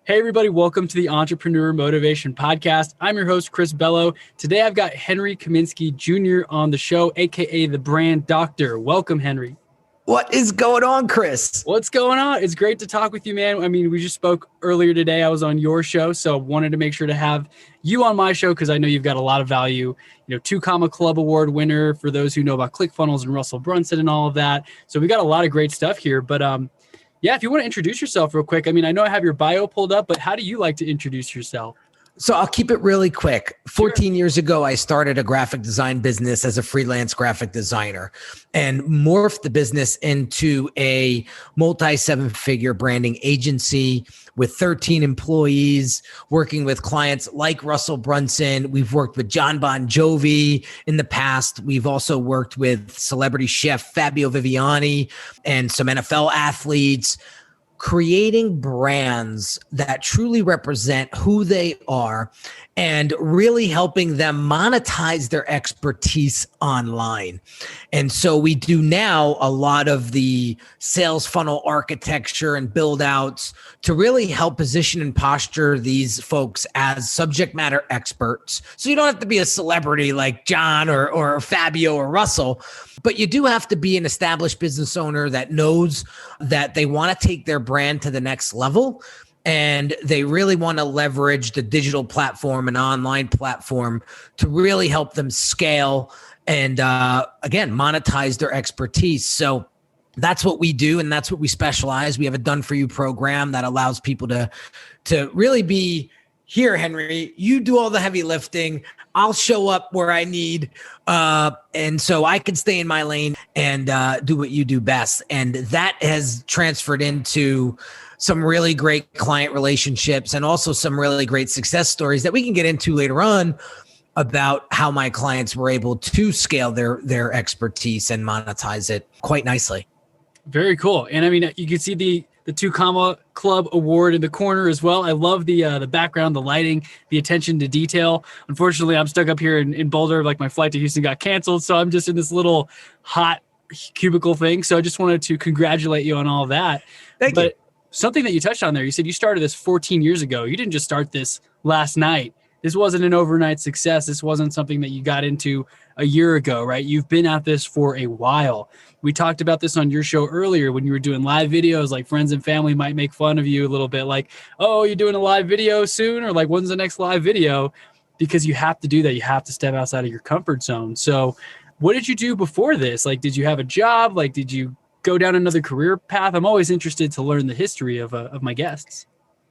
Hey, everybody. Welcome to the Entrepreneur Motivation Podcast. I'm your host, Chris Bello. Today, I've got Henry Kaminski Jr. on the show, a.k.a. the Brand Doctor. Welcome, Henry. What is going on, Chris? What's going on? It's great to talk with you, man. I mean, we just spoke earlier today. I was on your show, so wanted to make sure to have you on my show because I know you've got a lot of value. You know, 2 Comma Club Award winner for those who know about ClickFunnels and Russell Brunson and all of that. So we got a lot of great stuff here, but yeah, if you want to introduce yourself real quick. I mean, I know I have your bio pulled up, but how do you like to introduce yourself? So I'll keep it really quick. 14 years ago, I started a graphic design business as a freelance graphic designer and morphed the business into a multi-7-figure branding agency with 13 employees, working with clients like Russell Brunson. We've worked with John Bon Jovi in the past. We've also worked with celebrity chef Fabio Viviani and some NFL athletes, creating brands that truly represent who they are and really helping them monetize their expertise online. And so we do now a lot of the sales funnel architecture and build outs to really help position and posture these folks as subject matter experts. So you don't have to be a celebrity like John or Fabio or Russell, but you do have to be an established business owner that knows that they want to take their brand to the next level. And they really want to leverage the digital platform and online platform to really help them scale and, again, monetize their expertise. So that's what we do, and that's what we specialize. We have a Done For You program that allows people to really be here, Henry. You do all the heavy lifting. I'll show up where I need, and so I can stay in my lane and do what you do best. And that has transferred into some really great client relationships and also some really great success stories that we can get into later on about how my clients were able to scale their expertise and monetize it quite nicely. Very cool. And I mean, you can see the 2 Comma Club Award in the corner as well. I love the background, the lighting, the attention to detail. Unfortunately, I'm stuck up here in Boulder. Like, my flight to Houston got canceled, so I'm just in this little hot cubicle thing. So I just wanted to congratulate you on all of that. Thank you. Something that you touched on there, you said you started this 14 years ago. You didn't just start this last night. This wasn't an overnight success. This wasn't something that you got into a year ago, right? You've been at this for a while. We talked about this on your show earlier when you were doing live videos. Like, friends and family might make fun of you a little bit, like, oh, you're doing a live video soon? Or like, when's the next live video? Because you have to do that. You have to step outside of your comfort zone. So what did you do before this? Like, did you have a job? Like, did you go down another career path? I'm always interested to learn the history of my guests.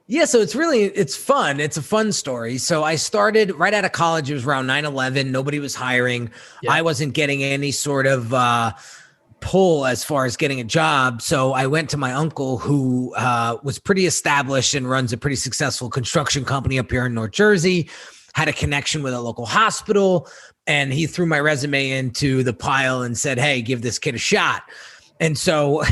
Yeah, so it's fun. It's a fun story. So I started right out of college. It was around 9/11. Nobody was hiring. Yeah. I wasn't getting any sort of pull as far as getting a job. So I went to my uncle, who was pretty established and runs a pretty successful construction company up here in North Jersey, had a connection with a local hospital, and he threw my resume into the pile and said, hey, give this kid a shot. And so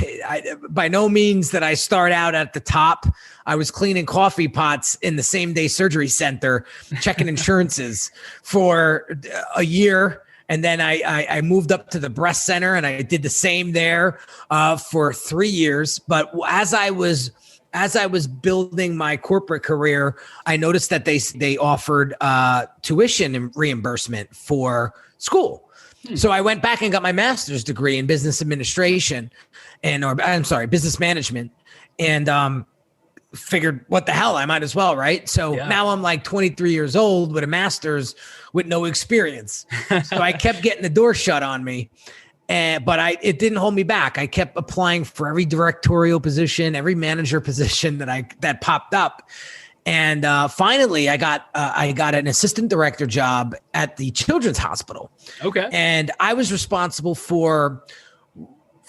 by no means that I start out at the top. I was cleaning coffee pots in the same day surgery center, checking insurances for a year. And then I moved up to the breast center and I did the same there for 3 years. But as I was building my corporate career, I noticed that they offered tuition reimbursement for school. So I went back and got my master's degree in business administration business management, and figured, what the hell, I might as well, right? So Now I'm like 23 years old with a master's with no experience. So I kept getting the door shut on me, but it didn't hold me back. I kept applying for every directorial position, every manager position that popped up. And finally, I got an assistant director job at the Children's Hospital. Okay. And I was responsible for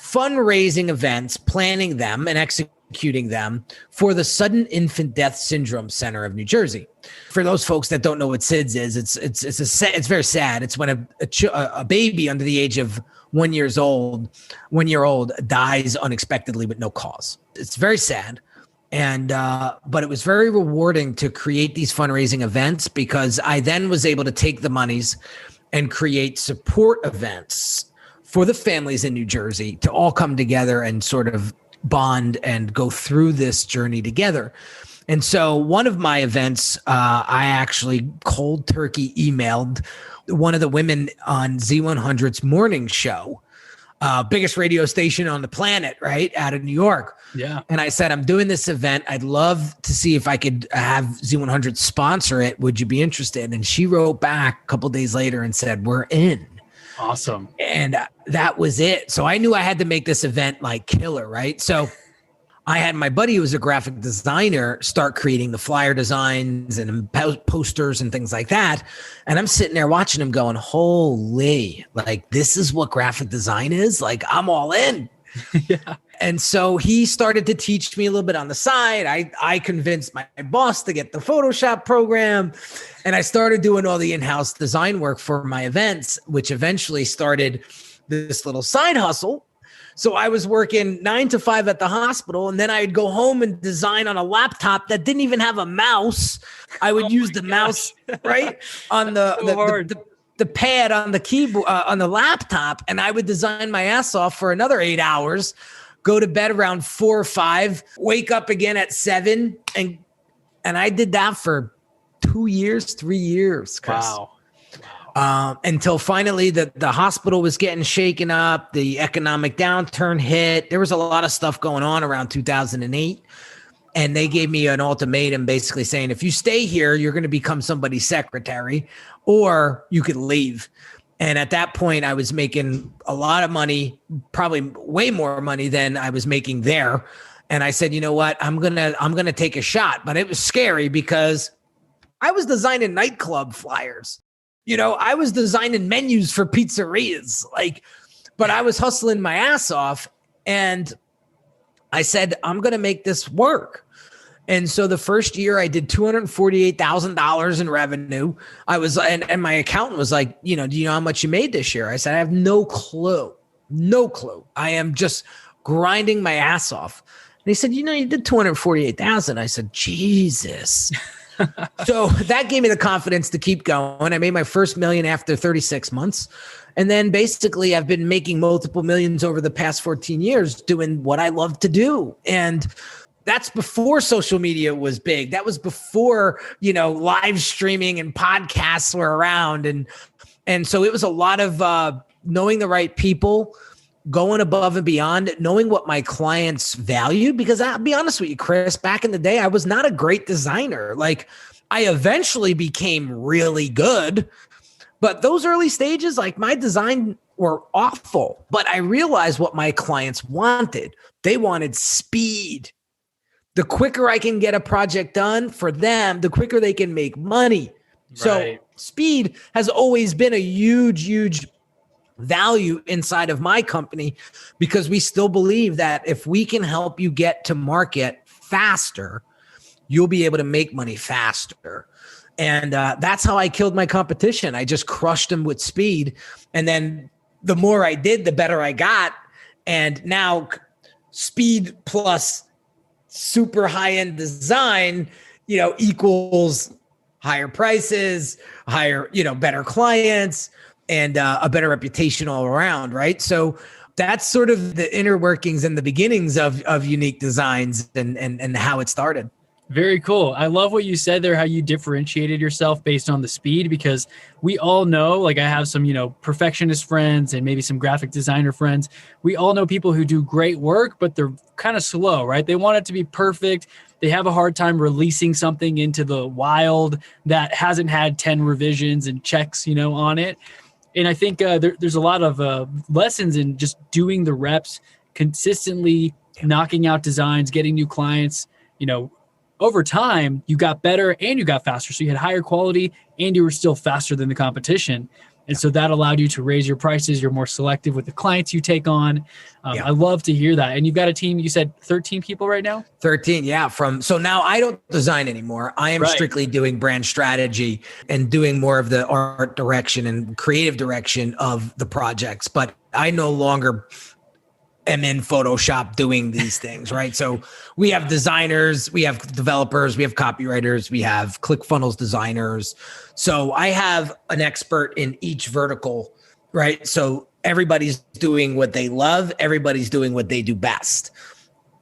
fundraising events, planning them, and executing them for the Sudden Infant Death Syndrome Center of New Jersey. For those folks that don't know what SIDS is, it's very sad. It's when a baby under the age of 1 year old dies unexpectedly with no cause. It's very sad. And, but it was very rewarding to create these fundraising events, because I then was able to take the monies and create support events for the families in New Jersey to all come together and sort of bond and go through this journey together. And so one of my events, I actually cold turkey emailed one of the women on Z100's morning show, biggest radio station on the planet, right? Out of New York. Yeah. And I said, I'm doing this event. I'd love to see if I could have Z100 sponsor it. Would you be interested? And she wrote back a couple of days later and said, we're in. Awesome. And that was it. So I knew I had to make this event like killer, right? So I had my buddy who was a graphic designer start creating the flyer designs and posters and things like that. And I'm sitting there watching him going, holy, like this is what graphic design is? Like I'm all in. Yeah. And so he started to teach me a little bit on the side. I convinced my boss to get the Photoshop program, and I started doing all the in-house design work for my events, which eventually started this little side hustle. So I was working 9 to 5 at the hospital, and then I'd go home and design on a laptop that didn't even have a mouse. I would use the mouse right on the pad on the keyboard on the laptop, and I would design my ass off for another 8 hours, go to bed around 4 or 5, wake up again at 7, and I did that for 2 years, 3 years, Chris. Wow. Until finally the hospital was getting shaken up, the economic downturn hit. There was a lot of stuff going on around 2008. And they gave me an ultimatum basically saying, if you stay here, you're going to become somebody's secretary or you could leave. And at that point, I was making a lot of money, probably way more money than I was making there. And I said, you know what, I'm going to take a shot. But it was scary because I was designing nightclub flyers. You know, I was designing menus for pizzerias, but I was hustling my ass off. And I said, I'm going to make this work. And so the first year I did $248,000 in revenue. And my accountant was like, do you know how much you made this year? I said, I have no clue. No clue. I am just grinding my ass off. And he said, you did 248,000. I said, Jesus. So that gave me the confidence to keep going. I made my first $1 million after 36 months. And then basically I've been making multiple millions over the past 14 years doing what I love to do. And that's before social media was big. That was before, live streaming and podcasts were around. And so it was a lot of knowing the right people, going above and beyond, knowing what my clients valued. Because I'll be honest with you, Chris, back in the day, I was not a great designer. I eventually became really good, but those early stages, my design were awful. But I realized what my clients wanted. They wanted speed. The quicker I can get a project done for them, the quicker they can make money. So speed has always been a huge, huge value inside of my company, because we still believe that if we can help you get to market faster, you'll be able to make money faster. And that's how I killed my competition. I just crushed them with speed. And then the more I did, the better I got. And now speed plus super high-end design, equals higher prices, higher, better clients, and a better reputation all around, right? So that's sort of the inner workings and the beginnings of Unique Designs and how it started. Very cool. I love what you said there, how you differentiated yourself based on the speed, because we all know, I have some, perfectionist friends and maybe some graphic designer friends. We all know people who do great work, but they're kind of slow, right? They want it to be perfect. They have a hard time releasing something into the wild that hasn't had 10 revisions and checks, on it. And I think there's a lot of lessons in just doing the reps, consistently knocking out designs, getting new clients. Over time, you got better and you got faster. So you had higher quality and you were still faster than the competition. And so that allowed you to raise your prices. You're more selective with the clients you take on. I love to hear that. And you've got a team, you said 13 people right now? 13, yeah. So now I don't design anymore. I am strictly doing brand strategy and doing more of the art direction and creative direction of the projects. But I no longer am in Photoshop doing these things, right? So we have designers, we have developers, we have copywriters, we have ClickFunnels designers. So I have an expert in each vertical, right? So everybody's doing what they love. Everybody's doing what they do best.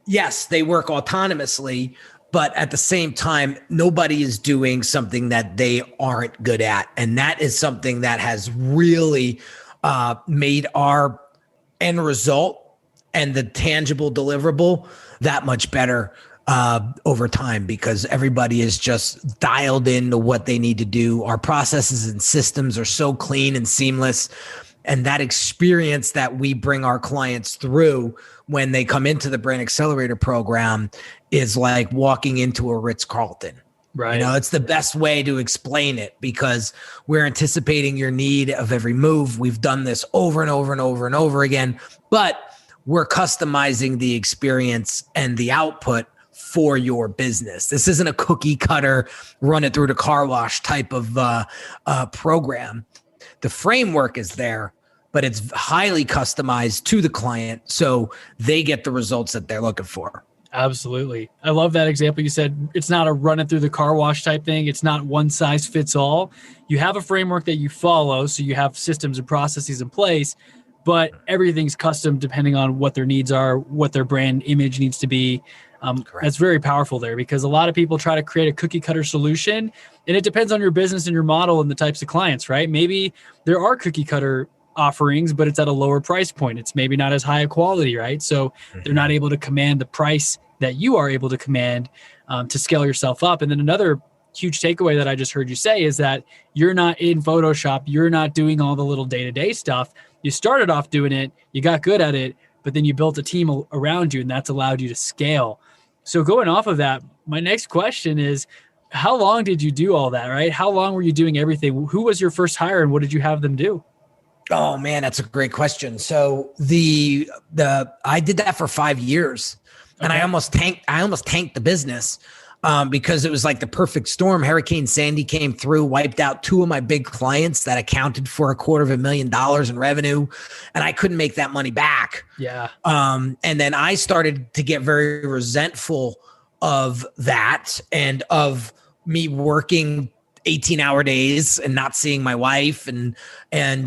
Yes, they work autonomously, But at the same time, nobody is doing something that they aren't good at. And that is something that has really made our end result and the tangible deliverable that much better over time, because everybody is just dialed into what they need to do. Our processes and systems are so clean and seamless. And that experience that we bring our clients through when they come into the Brand Accelerator program is like walking into a Ritz-Carlton. Right. You know, it's the best way to explain it, because we're anticipating your need of every move. We've done this over and over and over and over again, but we're customizing the experience and the output for your business. This isn't a cookie cutter, run it through the car wash type of program. The framework is there, but it's highly customized to the client so they get the results that they're looking for. Absolutely. I love that example. You said it's not a run it through the car wash type thing. It's not one size fits all. You have a framework that you follow, so you have systems and processes in place, but everything's custom depending on what their needs are, what their brand image needs to be. That's very powerful there, because a lot of people try to create a cookie cutter solution, and it depends on your business and your model and the types of clients, right? Maybe there are cookie cutter offerings, but it's at a lower price point. It's maybe not as high a quality, right? So they're not able to command the price that you are able to command to scale yourself up. And then another huge takeaway that I just heard you say is that you're not in Photoshop. You're not doing all the little day-to-day stuff. You started off doing it, you got good at it, but then you built a team around you, and that's allowed you to scale. So going off of that, my next question is, how long did you do all that, right? How long were you doing everything? Who was your first hire, and what did you have them do? Oh man, that's a great question. So I did that for 5 years, and I almost tanked the business because it was like the perfect storm. Hurricane Sandy came through, wiped out 2 of my big clients that accounted for $250,000 in revenue, and I couldn't make that money back. Yeah. And then I started to get very resentful of that and of me working 18-hour days and not seeing my wife. And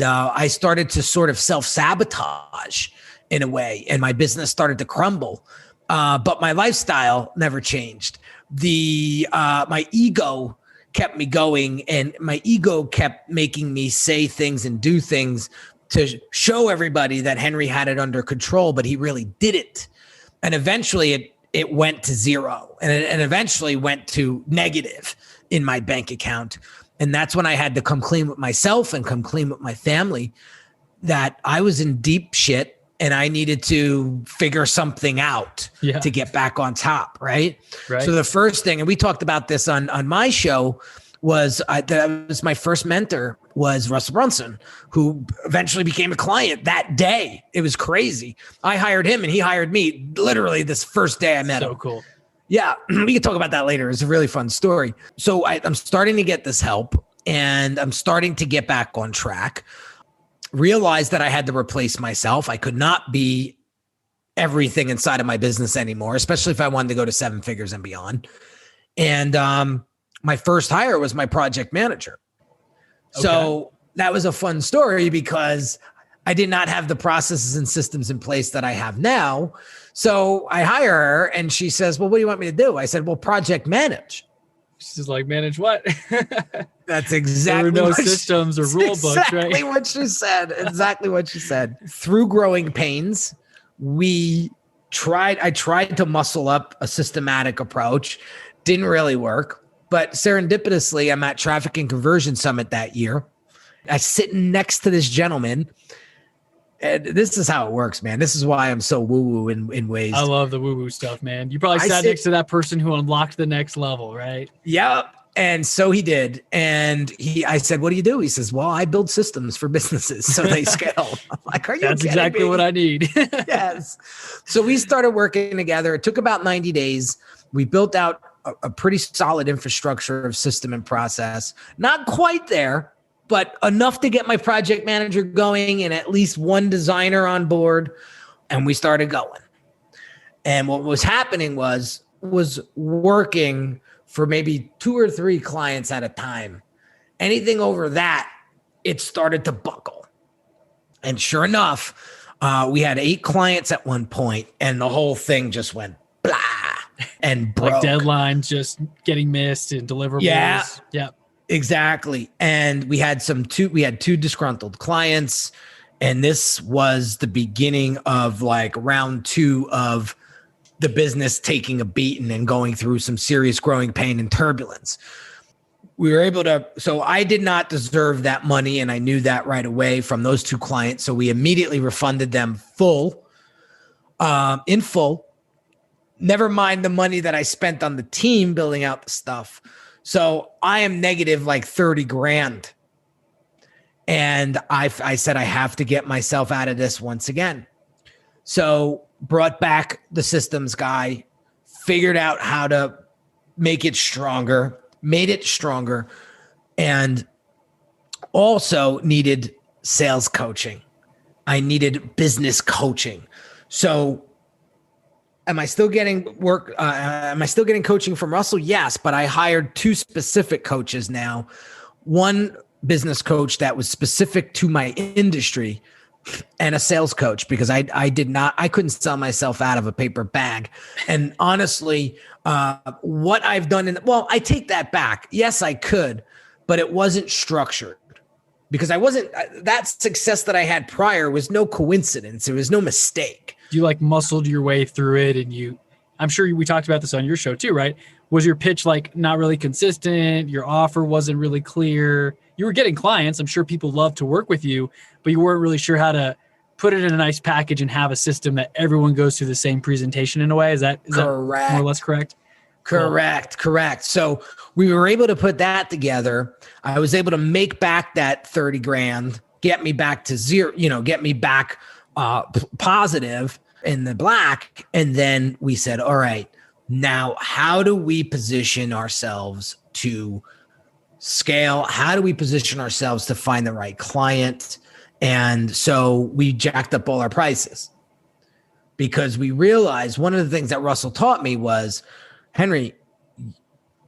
I started to sort of self-sabotage in a way, and my business started to crumble. But my lifestyle never changed. My ego kept me going, and my ego kept making me say things and do things to show everybody that Henry had it under control, but he really didn't. And eventually it went to zero, and eventually went to negative in my bank account. And that's when I had to come clean with myself and come clean with my family, that I was in deep shit and I needed to figure something out to get back on top. Right. So the first thing, and we talked about this on my show, was that was my first mentor was Russell Brunson, who eventually became a client that day. It was crazy. I hired him and he hired me literally this first day I met him. So cool. Yeah, we can talk about that later. It's a really fun story. So I'm starting to get this help, and I'm starting to get back on track. Realized that I had to replace myself. I could not be everything inside of my business anymore, especially if I wanted to go to 7 figures and beyond. And my first hire was my project manager. Okay. So that was a fun story because I did not have the processes and systems in place that I have now. So I hire her and she says, well, what do you want me to do? I said, well, project manage. She's like, manage what? That's exactly there were no systems or rule books, right? Exactly what she said. Exactly what she said. Through growing pains, I tried to muscle up a systematic approach. Didn't really work. But serendipitously, I'm at Traffic and Conversion Summit that year. I'm sitting next to this gentleman. And this is how it works, man. This is why I'm so woo-woo in ways. I love the woo-woo stuff, man. You probably sat next to that person who unlocked the next level, right? Yep. And so he did. And I said, what do you do? He says, well, I build systems for businesses so they scale. I'm like, are you That's exactly what I need. Yes. So we started working together. It took about 90 days. We built out a pretty solid infrastructure of system and process. Not quite there, but enough to get my project manager going and at least one designer on board. And we started going. And what was happening was working for maybe 2 or 3 clients at a time. Anything over that, it started to buckle. And sure enough, we had 8 clients at one point, and the whole thing just went blah. and broke. Like deadlines just getting missed and deliverables. Yeah. Exactly. And we had two disgruntled clients, and this was the beginning of like round 2 of the business taking a beating and going through some serious growing pain and turbulence. We were able to, so I did not deserve that money, and I knew that right away from those 2 clients. So we immediately refunded them in full. Never mind the money that I spent on the team building out the stuff. So I am negative like 30 grand. And I said, I have to get myself out of this once again. So brought back the systems guy, figured out how to make it stronger, made it stronger, and also needed sales coaching. I needed business coaching. So am I still getting work? Am I still getting coaching from Russell? Yes, but I hired 2 specific coaches now. One business coach that was specific to my industry, and a sales coach, because I couldn't sell myself out of a paper bag. And honestly, what I've done I take that back. Yes, I could, but it wasn't structured, because that success that I had prior was no coincidence. It was no mistake. You like muscled your way through it, and I'm sure we talked about this on your show too, right? Was your pitch like not really consistent? Your offer wasn't really clear. You were getting clients. I'm sure people love to work with you, but you weren't really sure how to put it in a nice package and have a system that everyone goes through the same presentation in a way. Is that more or less correct? Correct. So we were able to put that together. I was able to make back that 30 grand, get me back to zero, get me back positive in the black. And then we said, all right, now how do we position ourselves to scale? How do we position ourselves to find the right client? And so we jacked up all our prices, because we realized one of the things that Russell taught me was, Henry,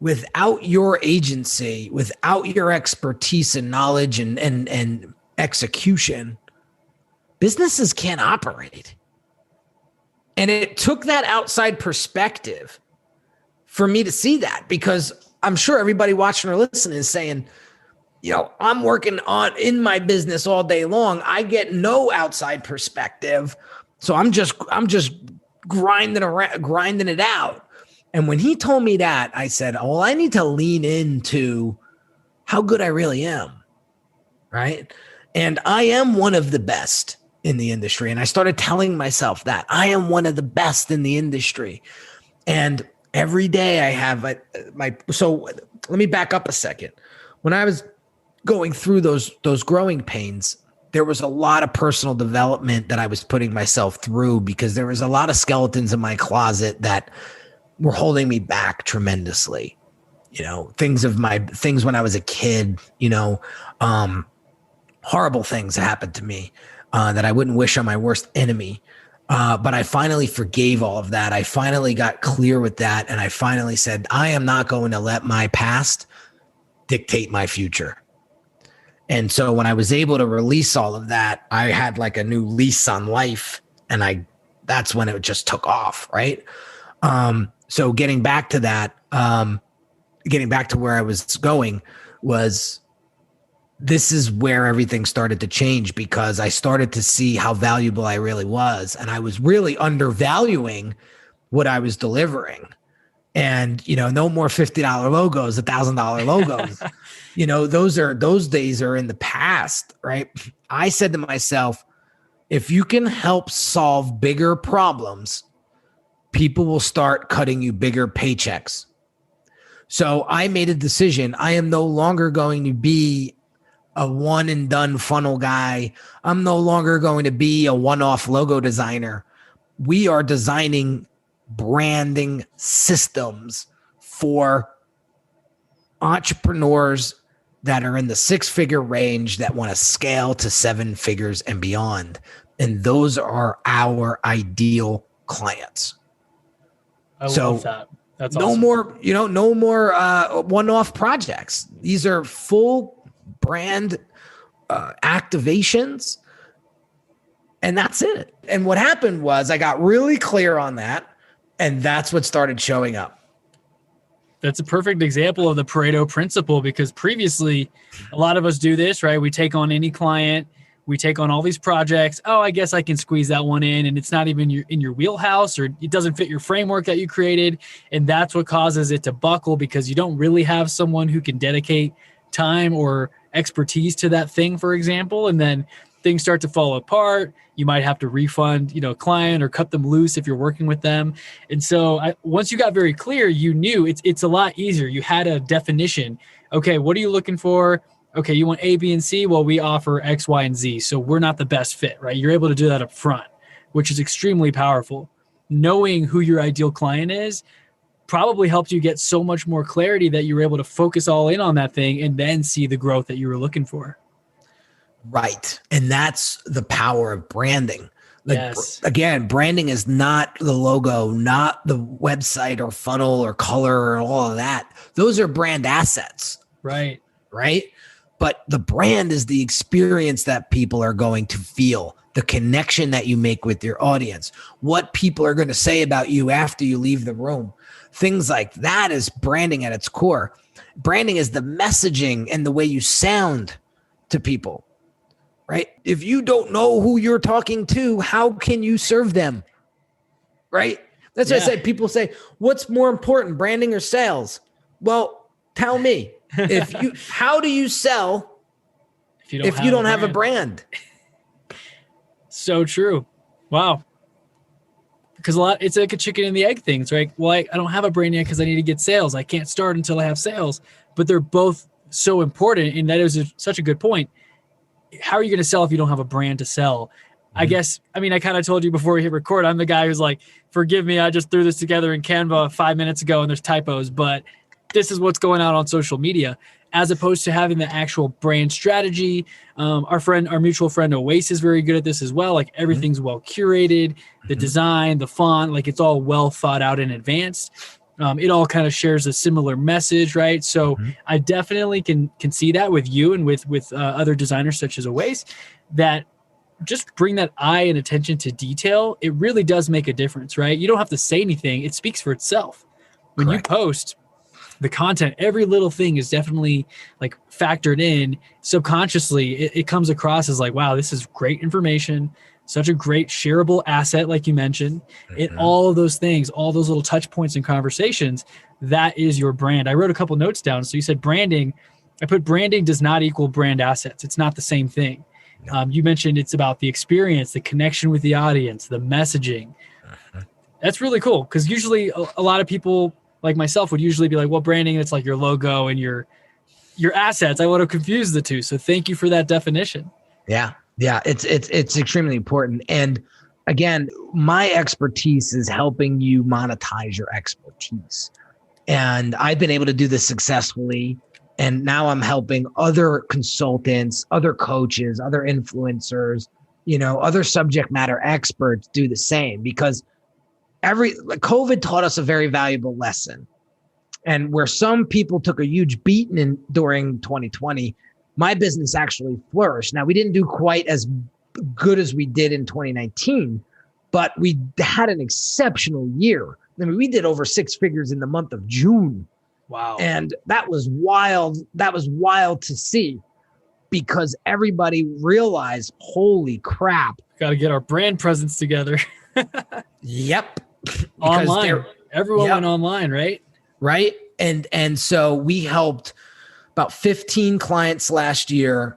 without your agency, without your expertise and knowledge and execution, businesses can't operate. And it took that outside perspective for me to see that, because I'm sure everybody watching or listening is saying, I'm working in my business all day long. I get no outside perspective. So I'm just grinding it out. And when he told me that, I said, well, I need to lean into how good I really am. Right. And I am one of the best in the industry. And I started telling myself that I am one of the best in the industry. And every day I have so let me back up a second. When I was going through those growing pains, there was a lot of personal development that I was putting myself through, because there was a lot of skeletons in my closet that were holding me back tremendously. Things when I was a kid, horrible things happened to me that I wouldn't wish on my worst enemy. But I finally forgave all of that. I finally got clear with that. And I finally said, I am not going to let my past dictate my future. And so when I was able to release all of that, I had like a new lease on life, and that's when it just took off. Right. So getting back to that, getting back to where I was going this is where everything started to change, because I started to see how valuable I really was. And I was really undervaluing what I was delivering. And, no more $50 logos, $1,000 logos, those days are in the past, right? I said to myself, if you can help solve bigger problems, people will start cutting you bigger paychecks. So I made a decision. I am no longer going to be a one and done funnel guy. I'm no longer going to be a one-off logo designer. We are designing branding systems for entrepreneurs that are in the 6-figure range that want to scale to 7 figures and beyond. And those are our ideal clients. I love that. That's no awesome. No more one-off projects. These are full brand activations, and that's it. And what happened was I got really clear on that, And that's what started showing up. That's a perfect example of the Pareto principle, because previously a lot of us do this, right? We take on any client, we take on all these projects. Oh, I guess I can squeeze that one in, and it's not even in your wheelhouse, or it doesn't fit your framework that you created. And that's what causes it to buckle, because you don't really have someone who can dedicate time or expertise to that thing, for example. And then things start to fall apart. You might have to refund, a client, or cut them loose if you're working with them. And so once you got very clear, you knew it's a lot easier. You had a definition. Okay, what are you looking for? Okay, you want A, B, and C? Well, we offer X, Y, and Z. So we're not the best fit, right? You're able to do that up front, which is extremely powerful. Knowing who your ideal client is probably helped you get so much more clarity that you were able to focus all in on that thing and then see the growth that you were looking for. Right. And that's the power of branding. Yes. Again, branding is not the logo, not the website or funnel or color or all of that. Those are brand assets. Right. Right. But the brand is the experience that people are going to feel, the connection that you make with your audience, what people are going to say about you after you leave the room. Things like that is branding at its core. Branding is the messaging and the way you sound to people. Right? If you don't know who you're talking to, how can you serve them? Right? That's what I say. People say, what's more important, branding or sales? Well, tell me. How do you sell if you don't have a brand? So true. Wow. Because it's like a chicken and the egg thing. It's right. Well, I don't have a brand yet because I need to get sales. I can't start until I have sales. But they're both so important. And that is such a good point. How are you going to sell if you don't have a brand to sell? Mm-hmm. I guess, I kind of told you before we hit record, I'm the guy who's like, forgive me, I just threw this together in Canva 5 minutes ago and there's typos, but this is what's going on social media, as opposed to having the actual brand strategy. Our mutual friend Oasis is very good at this as well. Like everything's well curated, the design, the font, like it's all well thought out in advance. It all kind of shares a similar message, right? So I definitely can see that with you and with other designers such as Oasis, that just bring that eye and attention to detail. It really does make a difference, right? You don't have to say anything. It speaks for itself. When you post the content, every little thing is definitely like factored in subconsciously. It comes across as like, wow, this is great information. Such a great shareable asset, like you mentioned. All of those things, all those little touch points and conversations, that is your brand. I wrote a couple notes down. So you said branding. I put branding does not equal brand assets. It's not the same thing. No. You mentioned it's about the experience, the connection with the audience, the messaging. That's really cool, because usually a lot of people like myself would usually be like, well, branding, it's like your logo and your assets. I would have confused the two. So thank you for that definition. Yeah. Yeah, it's extremely important. And again, my expertise is helping you monetize your expertise. And I've been able to do this successfully. And now I'm helping other consultants, other coaches, other influencers, other subject matter experts do the same, because COVID taught us a very valuable lesson. And where some people took a huge beating during 2020, my business actually flourished. Now, we didn't do quite as good as we did in 2019, but we had an exceptional year. We did over 6 figures in the month of June. Wow. And that was wild. That was wild to see, because everybody realized, holy crap. Got to get our brand presence together. Yep. Online. Everyone went online, right? Right. And so we helped about 15 clients last year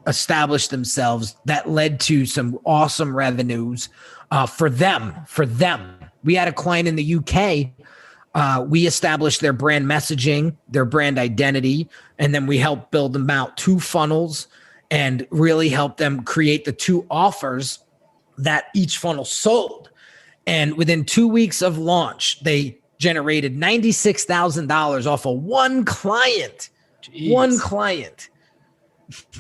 establish themselves. That led to some awesome revenues for them. We had a client in the UK. We established their brand messaging, their brand identity, and then we helped build them out 2 funnels and really helped them create the 2 offers that each funnel sold. And within 2 weeks of launch, they generated $96,000 off of one client. Jeez. One client.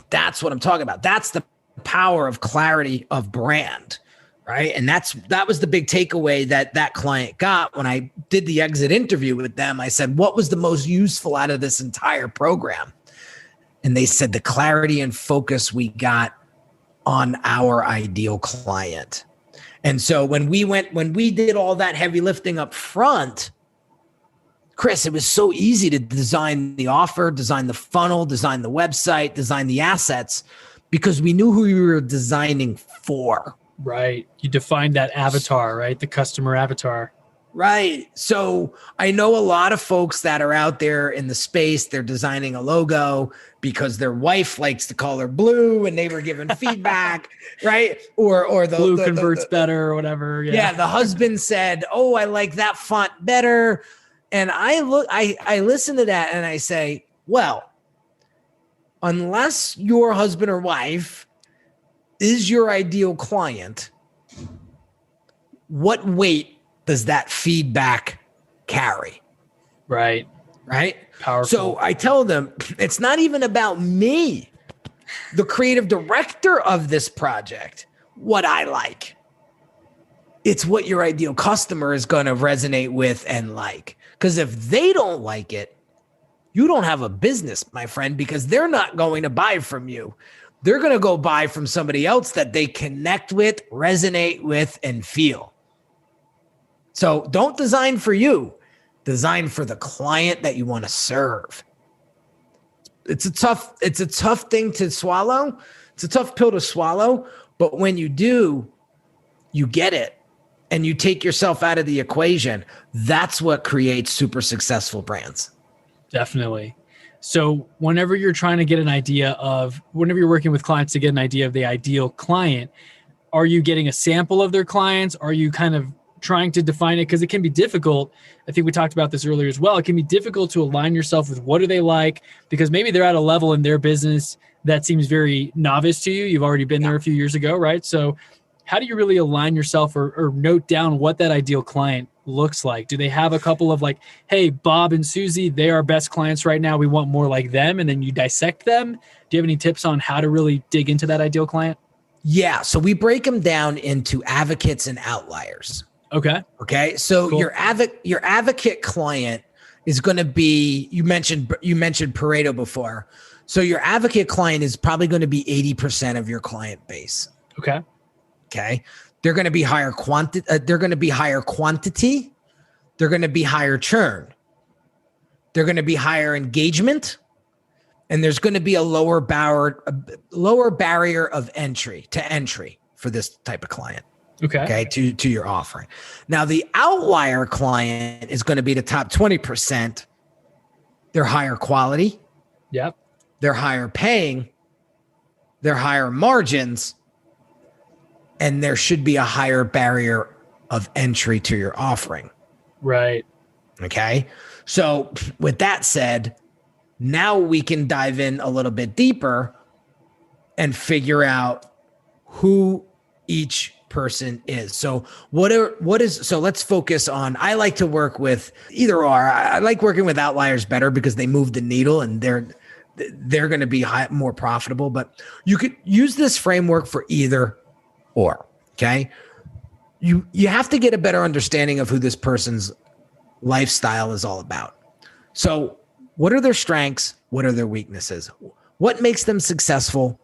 That's what I'm talking about. That's the power of clarity of brand, right? And that was the big takeaway that client got when I did the exit interview with them. I said, what was the most useful out of this entire program? And they said the clarity and focus we got on our ideal client. And so when we did all that heavy lifting up front, Chris, it was so easy to design the offer, design the funnel, design the website, design the assets, because we knew who we were designing for. Right. You defined that avatar, right? The customer avatar. Right. So I know a lot of folks that are out there in the space, they're designing a logo because their wife likes the color blue and they were given feedback, right? Or the blue converts better or whatever. Yeah. The husband said, "Oh, I like that font better." And I listen to that and I say, well, unless your husband or wife is your ideal client, what weight does that feedback carry? Right. Right. Powerful. So I tell them it's not even about me, the creative director of this project, what I like. It's what your ideal customer is going to resonate with and like. Because if they don't like it, you don't have a business, my friend, because they're not going to buy from you. They're going to go buy from somebody else that they connect with, resonate with, and feel. So don't design for you. Design for the client that you want to serve. It's a tough thing to swallow. It's a tough pill to swallow. But when you do, you get it. And you take yourself out of the equation. That's what creates super successful brands. Definitely. So whenever you're trying to get an idea of, whenever you're working with clients to get an idea of the ideal client, are you getting a sample of their clients? Are you kind of trying to define it? Because it can be difficult. I think we talked about this earlier as well. It can be difficult to align yourself with what do they like, because maybe they're at a level in their business that seems very novice to you. You've already been there a few years ago, right? So how do you really align yourself or note down what that ideal client looks like? Do they have a couple of like, hey, Bob and Susie, they are best clients right now. We want more like them. And then you dissect them. Do you have any tips on how to really dig into that ideal client? Yeah. So we break them down into advocates and outliers. Okay. So cool. your advocate client is going to be, you mentioned Pareto before. So your advocate client is probably going to be 80% of your client base. Okay. They're going to be higher quantity. They're going to be higher quantity. They're going to be higher churn. They're going to be higher engagement, and there's going to be a lower barrier of entry for this type of client. Okay. To your offering. Now, the outlier client is going to be the top 20%. They're higher quality. Yep. They're higher paying. They're higher margins. And there should be a higher barrier of entry to your offering. Right. Okay. So with that said, now we can dive in a little bit deeper and figure out who each person is. So so let's focus on, I like to work with either or. I like working with outliers better because they move the needle and they're going to be more profitable, but you could use this framework for either or. Okay. You have to get a better understanding of who this person's lifestyle is all about. So what are their strengths? What are their weaknesses? What makes them successful?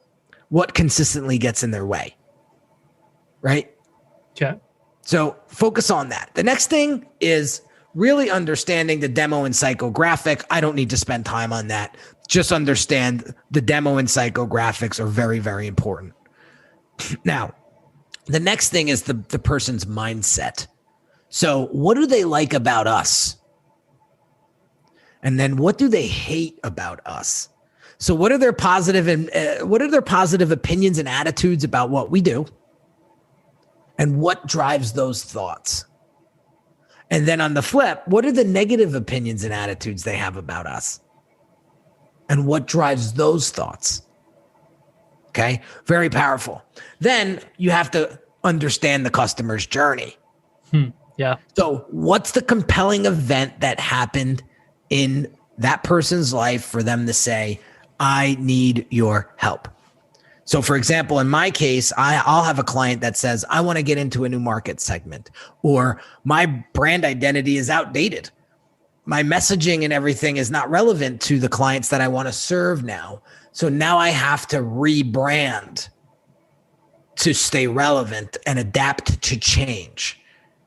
What consistently gets in their way? Right? Okay. So focus on that. The next thing is really understanding the demo and psychographic. I don't need to spend time on that. Just understand the demo and psychographics are very, very important. Now, the next thing is the person's mindset. So what do they like about us? And then what do they hate about us? So what are their positive opinions and attitudes about what we do? And what drives those thoughts? And then on the flip, what are the negative opinions and attitudes they have about us? And what drives those thoughts? Okay, very powerful. Then you have to understand the customer's journey. Yeah. So what's the compelling event that happened in that person's life for them to say, I need your help? So for example, in my case, I'll have a client that says, I want to get into a new market segment, or my brand identity is outdated. My messaging and everything is not relevant to the clients that I want to serve now. So now I have to rebrand. to stay relevant and adapt to change,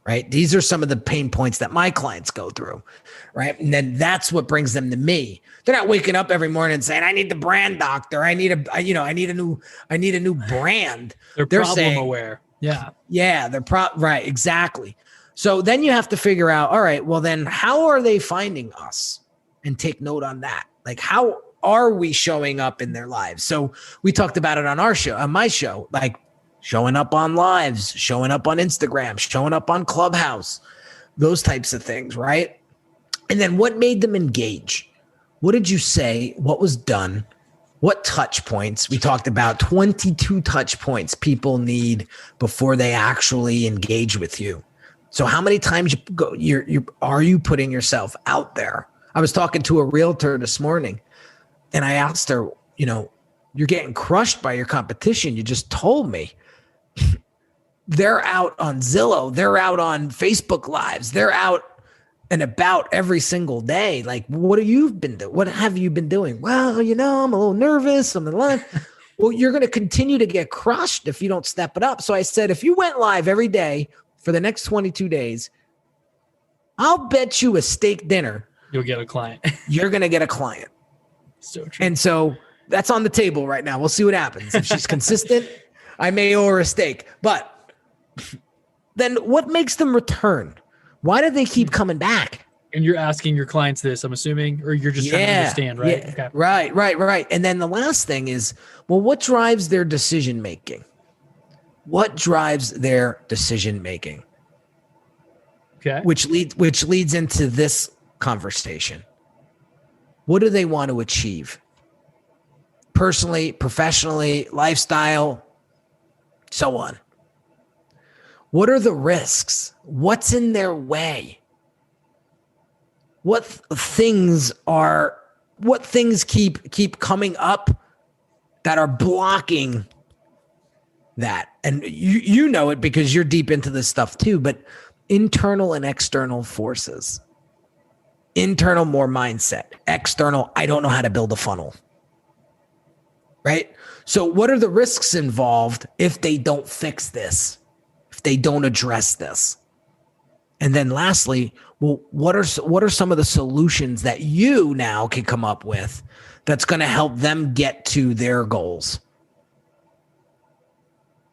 right? These are some of the pain points that my clients go through, right? And then that's what brings them to me. They're not waking up every morning and saying, I need the brand doctor. I need a new brand. They're problem saying, aware. Yeah. Yeah. Right. Exactly. So then you have to figure out, all right, well then how are they finding us? And take note on that. Like, how are we showing up in their lives? So we talked about it on my show, like showing up on lives, showing up on Instagram, showing up on Clubhouse, those types of things, right? And then what made them engage? What did you say? What was done? What touch points? We talked about 22 touch points people need before they actually engage with you. So how many times are you putting yourself out there? I was talking to a realtor this morning and I asked her, you're getting crushed by your competition. You just told me. They're out on Zillow. They're out on Facebook Lives. They're out and about every single day. Like, what have you been doing? What have you been doing? Well, I'm a little nervous. I'm in line. Well, you're going to continue to get crushed if you don't step it up. So I said, if you went live every day for the next 22 days, I'll bet you a steak dinner. You'll get a client. You're going to get a client. So true. And so that's on the table right now. We'll see what happens. If she's consistent, I may owe her a steak. But then what makes them return? Why do they keep coming back? And you're asking your clients this, I'm assuming, or you're just trying to understand, right? Yeah. Okay. Right. And then the last thing is, well, what drives their decision making? What drives their decision making? Okay. Which leads into this conversation. What do they want to achieve? Personally, professionally, lifestyle, so on. What are the risks? What's in their way? What things keep coming up that are blocking that? And you know it because you're deep into this stuff too, but internal and external forces. Internal, more mindset. External, I don't know how to build a funnel. Right? So what are the risks involved if they don't fix this? If they don't address this? And then lastly, well, what are some of the solutions that you now can come up with that's going to help them get to their goals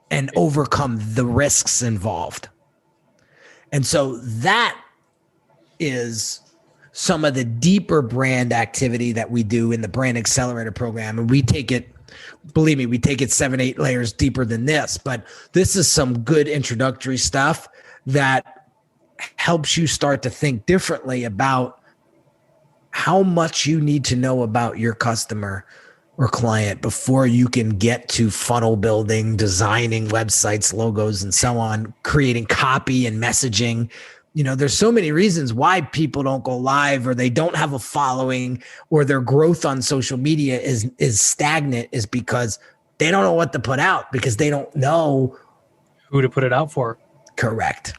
and overcome the risks involved? And so that is some of the deeper brand activity that we do in the Brand Accelerator program. And we take it, believe me, we take it 7-8 layers deeper than this, but this is some good introductory stuff that helps you start to think differently about how much you need to know about your customer or client before you can get to funnel building, designing websites, logos, and so on, creating copy and messaging. There's so many reasons why people don't go live or they don't have a following or their growth on social media is stagnant, is because they don't know what to put out because they don't know who to put it out for. Correct.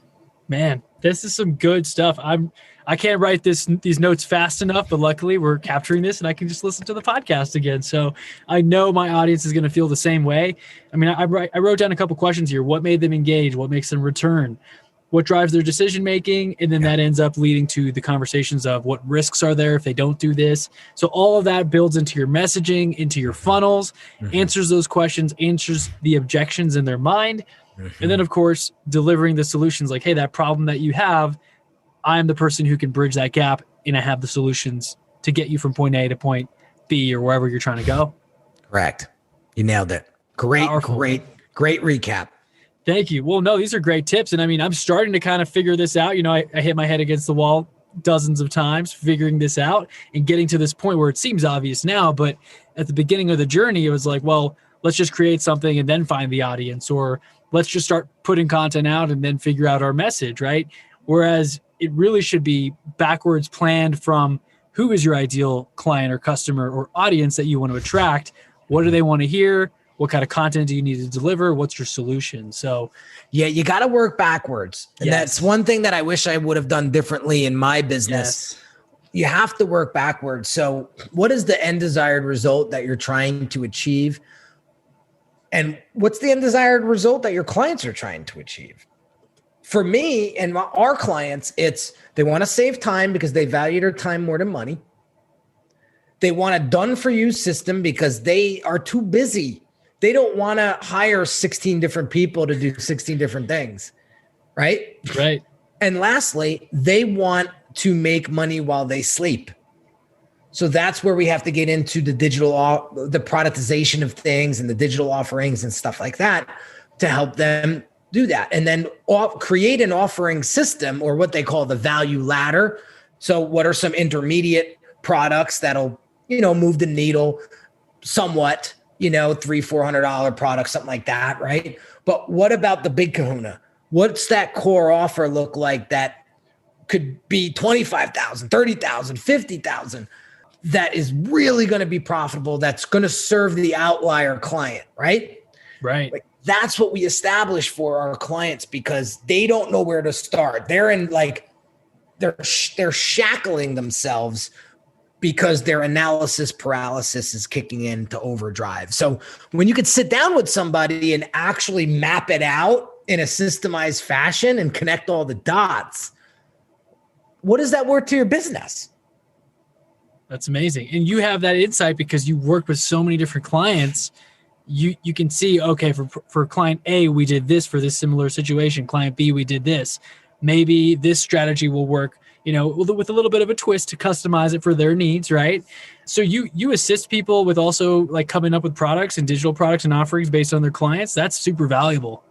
Man, this is some good stuff. I can't write these notes fast enough, but luckily we're capturing this and I can just listen to the podcast again. So I know my audience is going to feel the same way. I mean, I wrote down a couple questions here. What made them engage? What makes them return? What drives their decision making? And then that ends up leading to the conversations of what risks are there if they don't do this. So all of that builds into your messaging, into your funnels, answers those questions, answers the objections in their mind. And then, of course, delivering the solutions like, hey, that problem that you have, I'm the person who can bridge that gap and I have the solutions to get you from point A to point B or wherever you're trying to go. Correct. You nailed it. Great recap. Thank you. Well, no, these are great tips. And I mean, I'm starting to kind of figure this out. I hit my head against the wall dozens of times figuring this out and getting to this point where it seems obvious now. But at the beginning of the journey, it was like, well, let's just create something and then find the audience, or let's just start putting content out and then figure out our message, right? Whereas it really should be backwards planned from who is your ideal client or customer or audience that you want to attract? What do they want to hear? What kind of content do you need to deliver? What's your solution? So, yeah, you got to work backwards. And that's one thing that I wish I would have done differently in my business. Yes. You have to work backwards. So what is the end desired result that you're trying to achieve? And what's the undesired result that your clients are trying to achieve? For me and our clients, it's they want to save time because they value their time more than money. They want a done-for-you system because they are too busy. They don't want to hire 16 different people to do 16 different things, right? Right. And lastly, they want to make money while they sleep. So that's where we have to get into the the productization of things and the digital offerings and stuff like that to help them do that. And then create an offering system, or what they call the value ladder. So what are some intermediate products that'll, move the needle somewhat, $300-400 products, something like that, right? But what about the big kahuna? What's that core offer look like that could be $25,000, $30,000, $50,000 that is really going to be profitable, that's going to serve the outlier client, right? Right. Like, that's what we establish for our clients because they don't know where to start. They're in they're shackling themselves because their analysis paralysis is kicking into overdrive. So when you could sit down with somebody and actually map it out in a systemized fashion and connect all the dots, what is that worth to your business? That's amazing. And you have that insight because you work with so many different clients. You can see, okay, for client A, we did this for this similar situation. Client B, we did this. Maybe this strategy will work, with a little bit of a twist to customize it for their needs, right? So you assist people with also like coming up with products and digital products and offerings based on their clients. That's super valuable.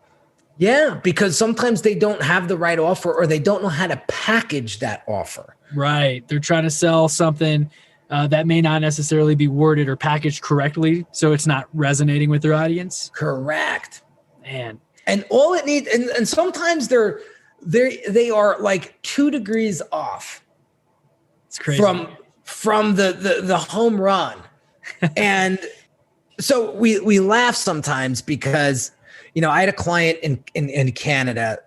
Yeah, because sometimes they don't have the right offer or they don't know how to package that offer. Right. They're trying to sell something that may not necessarily be worded or packaged correctly, so it's not resonating with their audience. Correct. Man. And all it needs, and sometimes they are like 2 degrees off. It's crazy. From the home run. And so we laugh sometimes because, I had a client in Canada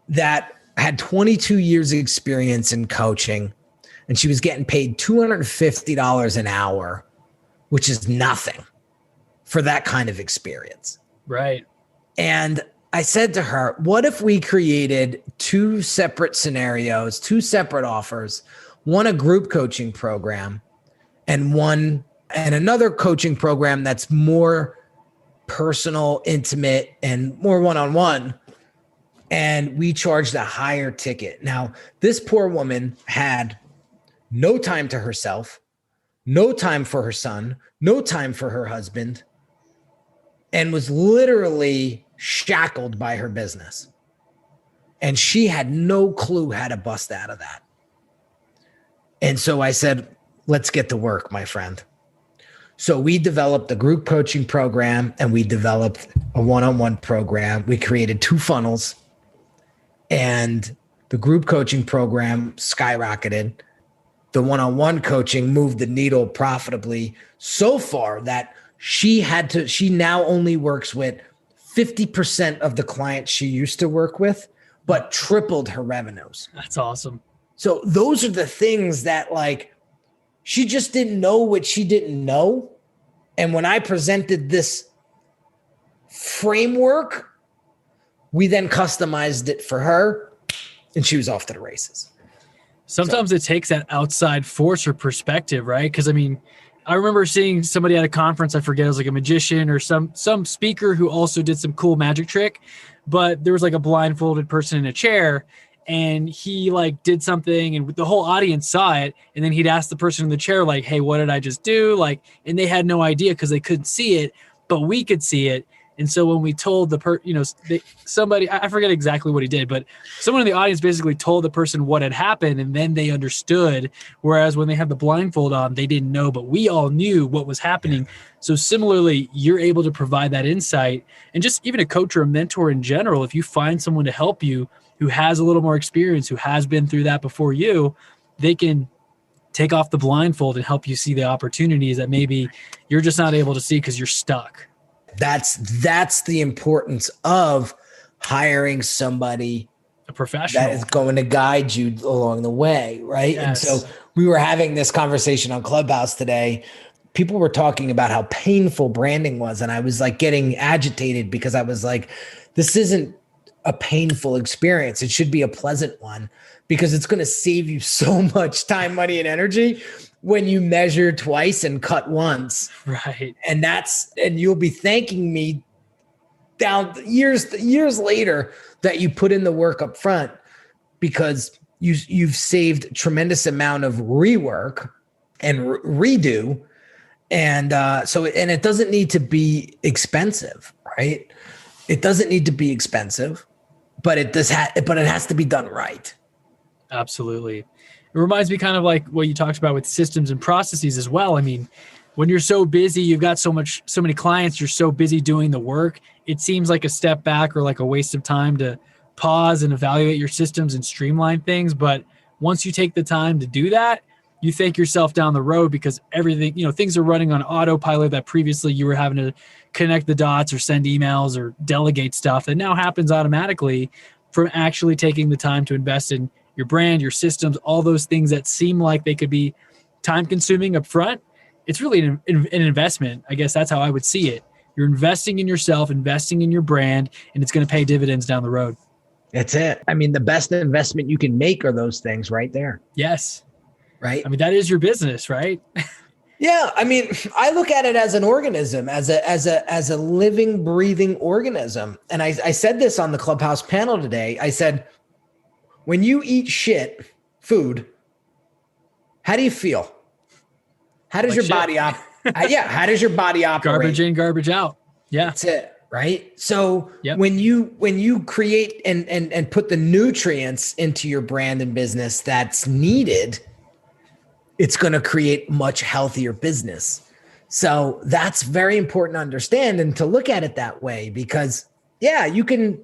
that had 22 years of experience in coaching, and she was getting paid $250 an hour, which is nothing for that kind of experience. Right. And I said to her, what if we created 2 separate scenarios, 2 separate offers, one a group coaching program and another coaching program that's more personal, intimate, and more one-on-one. And we charged a higher ticket. Now, this poor woman had no time to herself, no time for her son, no time for her husband, and was literally shackled by her business. And she had no clue how to bust out of that. And so I said, let's get to work, my friend. So we developed a group coaching program and we developed a one-on-one program. We created 2 funnels, and the group coaching program skyrocketed. The one-on-one coaching moved the needle profitably so far that she now only works with 50% of the clients she used to work with, but tripled her revenues. That's awesome. So those are the things that she just didn't know what she didn't know. And when I presented this framework, we then customized it for her and she was off to the races. Sometimes it takes that outside force or perspective, right? Because I remember seeing somebody at a conference, I forget, it was like a magician or some speaker who also did some cool magic trick, but there was like a blindfolded person in a chair, and he did something and the whole audience saw it, and then he'd ask the person in the chair hey, what did I just do? And they had no idea because they couldn't see it, but we could see it. And so when we told somebody, I forget exactly what he did, but someone in the audience basically told the person what had happened, and then they understood. Whereas when they had the blindfold on, they didn't know, but we all knew what was happening. Yeah. So similarly, you're able to provide that insight. And just even a coach or a mentor in general, if you find someone to help you who has a little more experience, who has been through that before you, they can take off the blindfold and help you see the opportunities that maybe you're just not able to see because you're stuck. That's the importance of hiring somebody, a professional that is going to guide you along the way, right? Yes. And so we were having this conversation on Clubhouse today people were talking about how painful branding was. And I was like getting agitated because I was like, this isn't a painful experience. It should be a pleasant one because it's going to save you so much time, money, and energy when you measure twice and cut once. Right. And you'll be thanking me down years later that you put in the work up front because you've saved tremendous amount of rework and redo. And and it doesn't need to be expensive, right? It doesn't need to be expensive, but it has to be done right. Absolutely. It reminds me kind of like what you talked about with systems and processes as well. I mean, when you're so busy, you've got so many clients, you're so busy doing the work, it seems like a step back or like a waste of time to pause and evaluate your systems and streamline things. But once you take the time to do that, you thank yourself down the road because everything, things are running on autopilot that previously you were having to connect the dots or send emails or delegate stuff that now happens automatically from actually taking the time to invest in your brand, your systems, all those things that seem like they could be time consuming up front. It's really an investment. I guess that's how I would see it. You're investing in yourself, investing in your brand, and it's going to pay dividends down the road. That's it. I mean, the best investment you can make are those things right there. Yes. Right. I mean, that is your business, right? Yeah. I mean, I look at it as an organism, as a living, breathing organism. And I said this on the Clubhouse panel today. I said, when you eat food, how do you feel? How does your body operate? How does your body operate? Garbage in, garbage out. Yeah. That's it. Right. So when you create and put the nutrients into your brand and business that's needed, it's going to create much healthier business. So that's very important to understand and to look at it that way because you can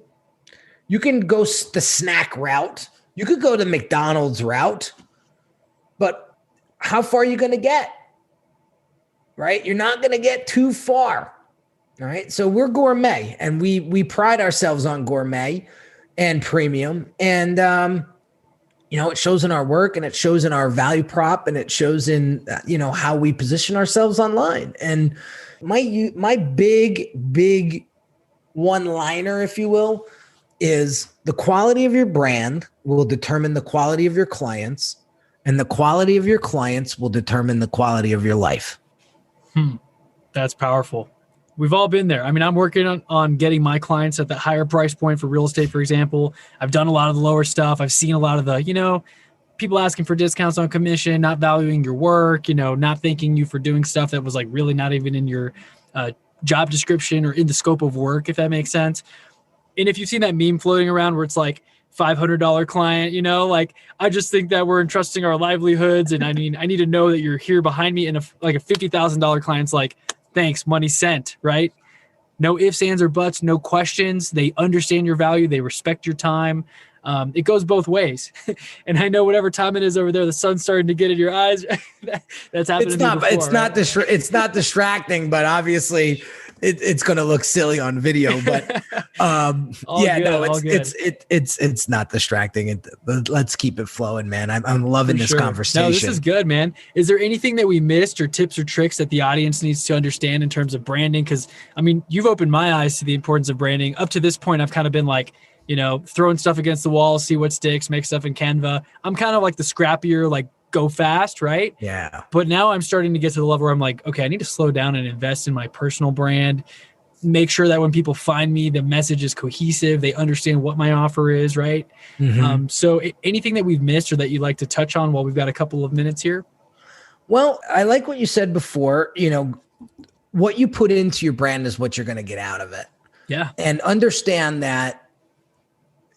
go the snack route. You could go the McDonald's route, but how far are you going to get? Right? You're not going to get too far. All right. So we're gourmet and we pride ourselves on gourmet and premium. And, it shows in our work and it shows in our value prop and it shows in, how we position ourselves online. And my big one-liner, if you will, is the quality of your brand will determine the quality of your clients, and the quality of your clients will determine the quality of your life. That's powerful. We've all been there. I mean, I'm working on getting my clients at the higher price point for real estate, for example. I've done a lot of the lower stuff. I've seen a lot of the, people asking for discounts on commission, not valuing your work, not thanking you for doing stuff that was like really not even in your job description or in the scope of work, if that makes sense. And if you've seen that meme floating around where it's like $500 client, I just think that we're entrusting our livelihoods. And I mean, I need to know that you're here behind me. And a $50,000 client's like, thanks, money sent, right? No ifs, ands, or buts, no questions. They understand your value. They respect your time. It goes both ways. And I know whatever time it is over there, the sun's starting to get in your eyes. That's happened to me before. It's not distracting, but obviously it's going to look silly on video. But it's not distracting. Let's keep it flowing, man. I'm loving this conversation. No, this is good, man. Is there anything that we missed or tips or tricks that the audience needs to understand in terms of branding? Because I mean, you've opened my eyes to the importance of branding. Up to this point, I've kind of been like, throwing stuff against the wall, see what sticks, make stuff in Canva. I'm kind of like the scrappier, like go fast, right? Yeah. But now I'm starting to get to the level where I'm like, okay, I need to slow down and invest in my personal brand. Make sure that when people find me, the message is cohesive. They understand what my offer is, right? Mm-hmm. So anything that we've missed or that you'd like to touch on while we've got a couple of minutes here? Well, I like what you said before. What you put into your brand is what you're going to get out of it. Yeah. And understand that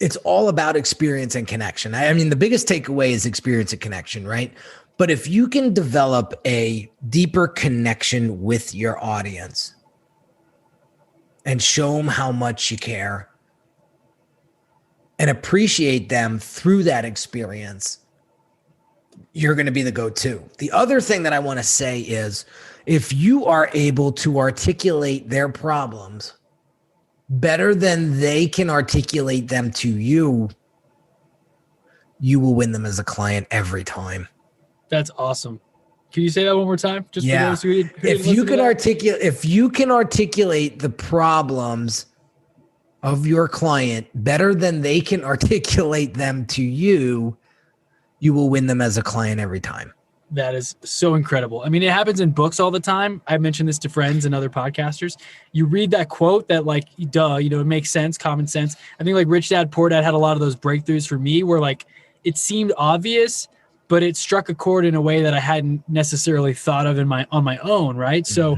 it's all about experience and connection. I mean, the biggest takeaway is experience and connection, right? But if you can develop a deeper connection with your audience and show them how much you care and appreciate them through that experience, you're going to be the go-to. The other thing that I want to say is if you are able to articulate their problems better than they can articulate them to you, you will win them as a client every time. That's awesome. Can you say that one more time? Just for those who if you can articulate the problems of your client better than they can articulate them to you, you will win them as a client every time. That is so incredible. I mean, it happens in books all the time. I mentioned this to friends and other podcasters. You read that quote that like, duh, you know, it makes sense, common sense. I think like Rich Dad, Poor Dad had a lot of those breakthroughs for me where like it seemed obvious, but it struck a chord in a way that I hadn't necessarily thought of on my own, right? So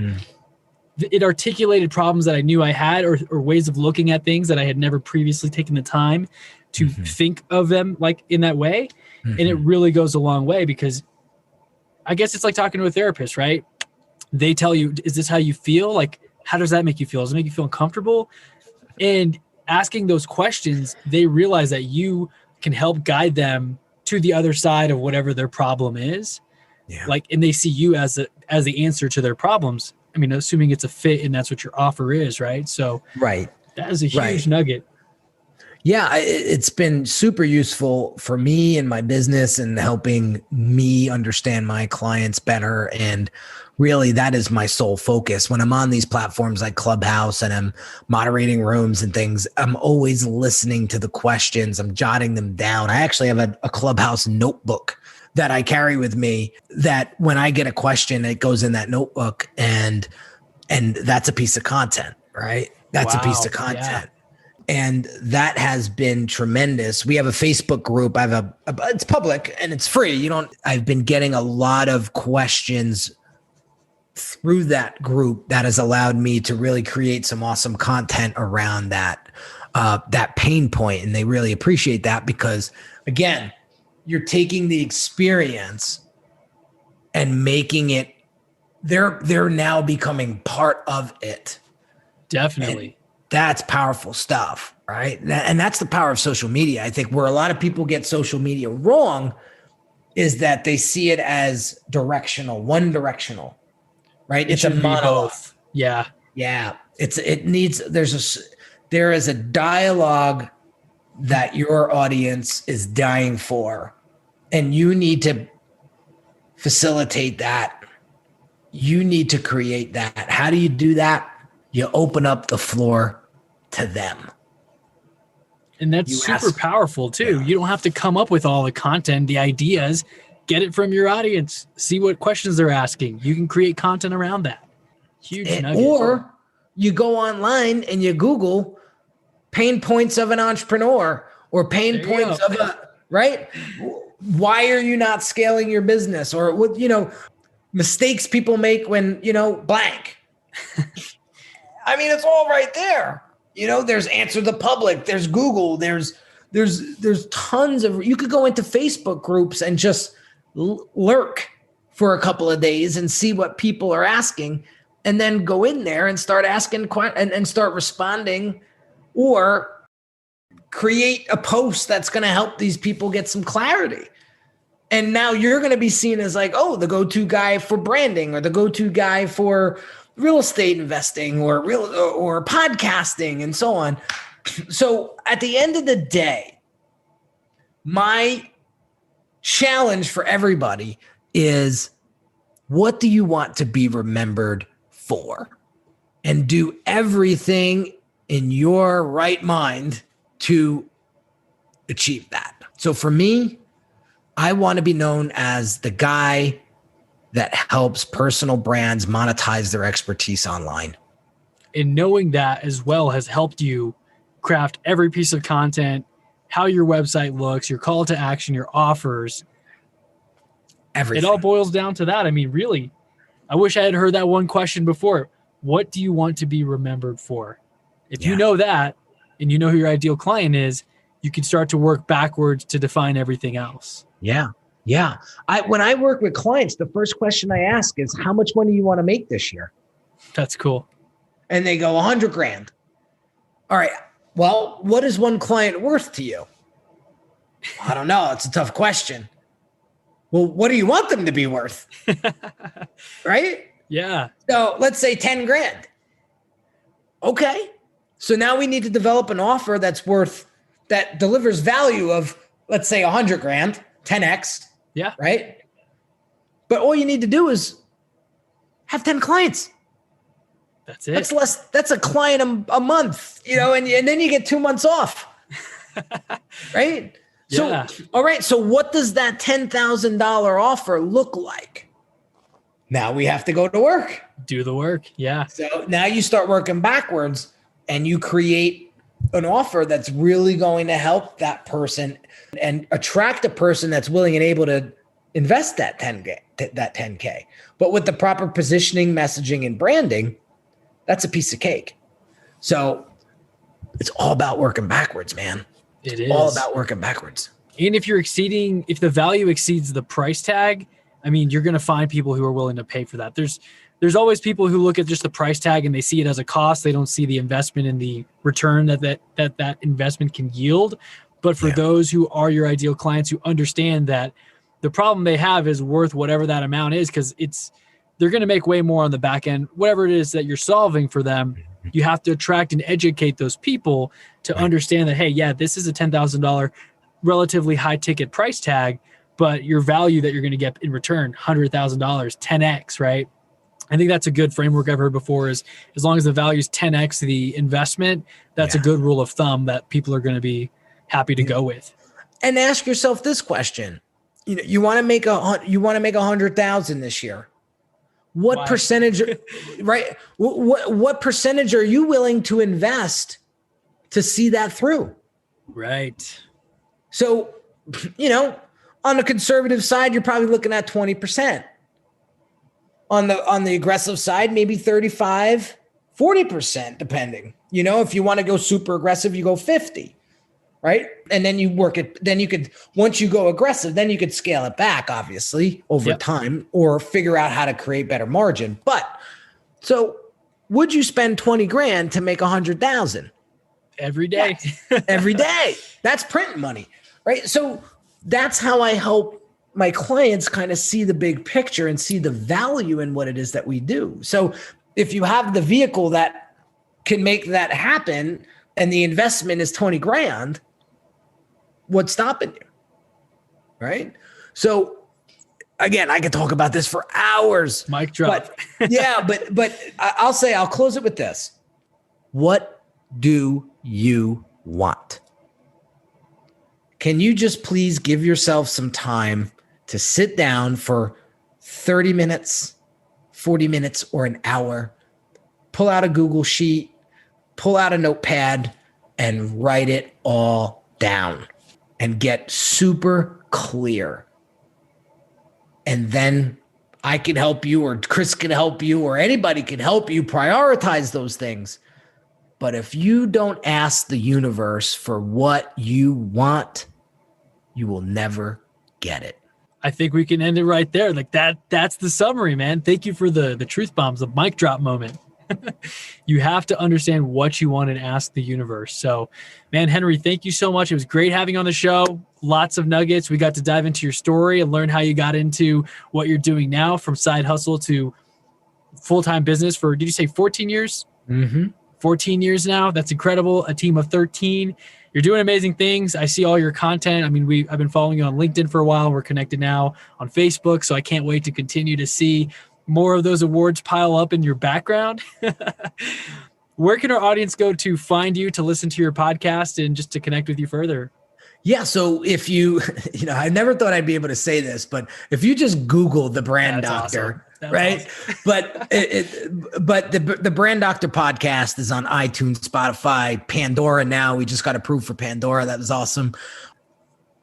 it articulated problems that I knew I had or ways of looking at things that I had never previously taken the time to think of them like in that way. And it really goes a long way because I guess it's like talking to a therapist, right? They tell you, is this how you feel? Like, how does that make you feel? Does it make you feel uncomfortable? And asking those questions, they realize that you can help guide them to the other side of whatever their problem is. Yeah. Like, and they see you as the answer to their problems. I mean, assuming it's a fit and that's what your offer is, right? So that is a huge nugget. Yeah, it's been super useful for me and my business and helping me understand my clients better. And really, that is my sole focus. When I'm on these platforms like Clubhouse and I'm moderating rooms and things, I'm always listening to the questions. I'm jotting them down. I actually have a Clubhouse notebook that I carry with me that when I get a question, it goes in that notebook and that's a piece of content, right? That's a piece of content. Yeah. And that has been tremendous. We have a Facebook group. It's public and it's free. I've been getting a lot of questions through that group that has allowed me to really create some awesome content around that pain point. And they really appreciate that because again, you're taking the experience and making it, they're now becoming part of it. Definitely. And that's powerful stuff, right? And that's the power of social media. I think where a lot of people get social media wrong is that they see it as one directional, right? It's a monologue. Yeah. Yeah. There is a dialogue that your audience is dying for, and you need to facilitate that. You need to create that. How do you do that? You open up the floor to them. And that's super powerful too. Yeah. You don't have to come up with all the content, the ideas, get it from your audience, see what questions they're asking. You can create content around that. Huge nugget. Or you go online and you Google pain points of an entrepreneur or pain points of right? Why are you not scaling your business? Or what, mistakes people make when, blank. I mean, it's all right there. There's Answer the Public, there's Google, there's tons of, you could go into Facebook groups and just lurk for a couple of days and see what people are asking, and then go in there and start asking and start responding, or create a post that's going to help these people get some clarity. And now you're going to be seen as like, the go-to guy for branding or the go-to guy for real estate investing or podcasting and so on. So at the end of the day, my challenge for everybody is, what do you want to be remembered for? And do everything in your right mind to achieve that. So for me, I want to be known as the guy that helps personal brands monetize their expertise online. And knowing that as well has helped you craft every piece of content, how your website looks, your call to action, your offers. Everything. It all boils down to that. I mean, really, I wish I had heard that one question before. What do you want to be remembered for? If you know that, and you know who your ideal client is, you can start to work backwards to define everything else. Yeah. Yeah. When I work with clients, the first question I ask is, how much money do you want to make this year? That's cool. And they go $100,000. All right. Well, what is one client worth to you? I don't know. It's a tough question. Well, what do you want them to be worth? Right? Yeah. So let's say $10,000. Okay. So now we need to develop an offer that delivers value of, let's say $100,000, 10X. Yeah. Right. But all you need to do is have 10 clients. That's it. That's a client a month, and then you get 2 months off. Right? Yeah. So, all right. So what does that $10,000 offer look like? Now we have to go to work. Do the work. Yeah. So now you start working backwards and you create an offer that's really going to help that person and attract a person that's willing and able to invest that 10K. But with the proper positioning, messaging, and branding, that's a piece of cake. So it's all about working backwards, man. It is all about working backwards. And if the value exceeds the price tag, I mean, you're going to find people who are willing to pay for that. There's always people who look at just the price tag and they see it as a cost. They don't see the investment and the return that investment can yield. But for those who are your ideal clients who understand that the problem they have is worth whatever that amount is, because they're going to make way more on the back end, whatever it is that you're solving for them. You have to attract and educate those people to understand that, hey, yeah, this is a $10,000 relatively high ticket price tag, but your value that you're going to get in return, $100,000, 10x, right? I think that's a good framework I've heard before, is as long as the value is 10x the investment, that's a good rule of thumb that people are going to be happy to go with. And ask yourself this question. You want to make 100,000 this year. What percentage, right? What percentage are you willing to invest to see that through? Right. So, on the conservative side, you're probably looking at 20%. On the aggressive side, maybe 35, 40%, depending. If you want to go super aggressive, you go 50. Right. And then you work it. Then you could, once you go aggressive, then you could scale it back, obviously, over time, or figure out how to create better margin. But so would you spend 20 grand to make 100,000 every day? Yes. Every day. That's printing money. Right. So that's how I help my clients kind of see the big picture and see the value in what it is that we do. So if you have the vehicle that can make that happen and the investment is 20 grand, what's stopping you? Right? So again, I could talk about this for hours. Mic drop. But I'll close it with this. What do you want? Can you just please give yourself some time to sit down for 30 minutes, 40 minutes, or an hour, pull out a Google sheet, pull out a notepad, and write it all down and get super clear. And then I can help you, or Chris can help you, or anybody can help you prioritize those things. But if you don't ask the universe for what you want, you will never get it. I think we can end it right there. Like that's the summary, man. Thank you for the truth bombs, the mic drop moment. You have to understand what you want and ask the universe. So, man, Henry, thank you so much. It was great having you on the show. Lots of nuggets. We got to dive into your story and learn how you got into what you're doing now, from side hustle to full-time business for, did you say 14 years? Mm-hmm. 14 years now. That's incredible. A team of 13. You're doing amazing things. I see all your content. I mean, I've been following you on LinkedIn for a while. We're connected now on Facebook, so I can't wait to continue to see more of those awards pile up in your background. Where can our audience go to find you, to listen to your podcast, and just to connect with you further? Yeah. So if you I never thought I'd be able to say this, but if you just Google the Brand Doctor, awesome. right? Awesome. But the Brand Doctor podcast is on iTunes, Spotify, Pandora now. We just got approved for Pandora. That was awesome.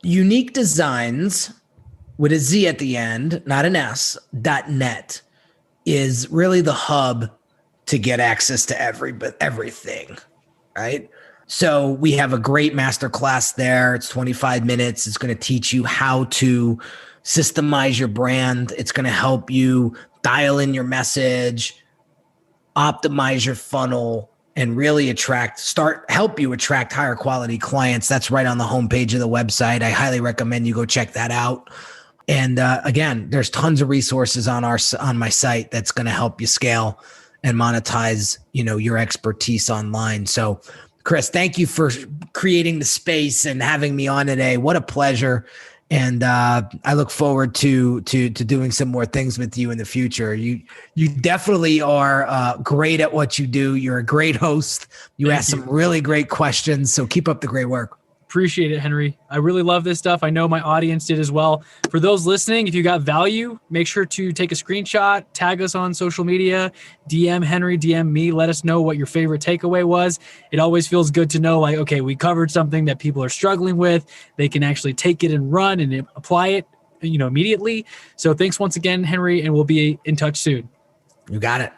Unique Designs with a Z at the end, not an S, .net is really the hub to get access to everything, right? So we have a great masterclass there. It's 25 minutes. It's going to teach you how to systemize your brand. It's going to help you dial in your message, optimize your funnel, and really help you attract higher quality clients. That's right on the homepage of the website. I highly recommend you go check that out. And again, there's tons of resources on my site that's going to help you scale and monetize, your expertise online. So, Chris, thank you for creating the space and having me on today. What a pleasure. And I look forward to doing some more things with you in the future. You definitely are great at what you do. You're a great host. You ask some really great questions. So keep up the great work. Appreciate it, Henry. I really love this stuff. I know my audience did as well. For those listening, if you got value, make sure to take a screenshot, tag us on social media, DM Henry, DM me, let us know what your favorite takeaway was. It always feels good to know, like, okay, we covered something that people are struggling with. They can actually take it and run and apply it, immediately. So thanks once again, Henry, and we'll be in touch soon. You got it.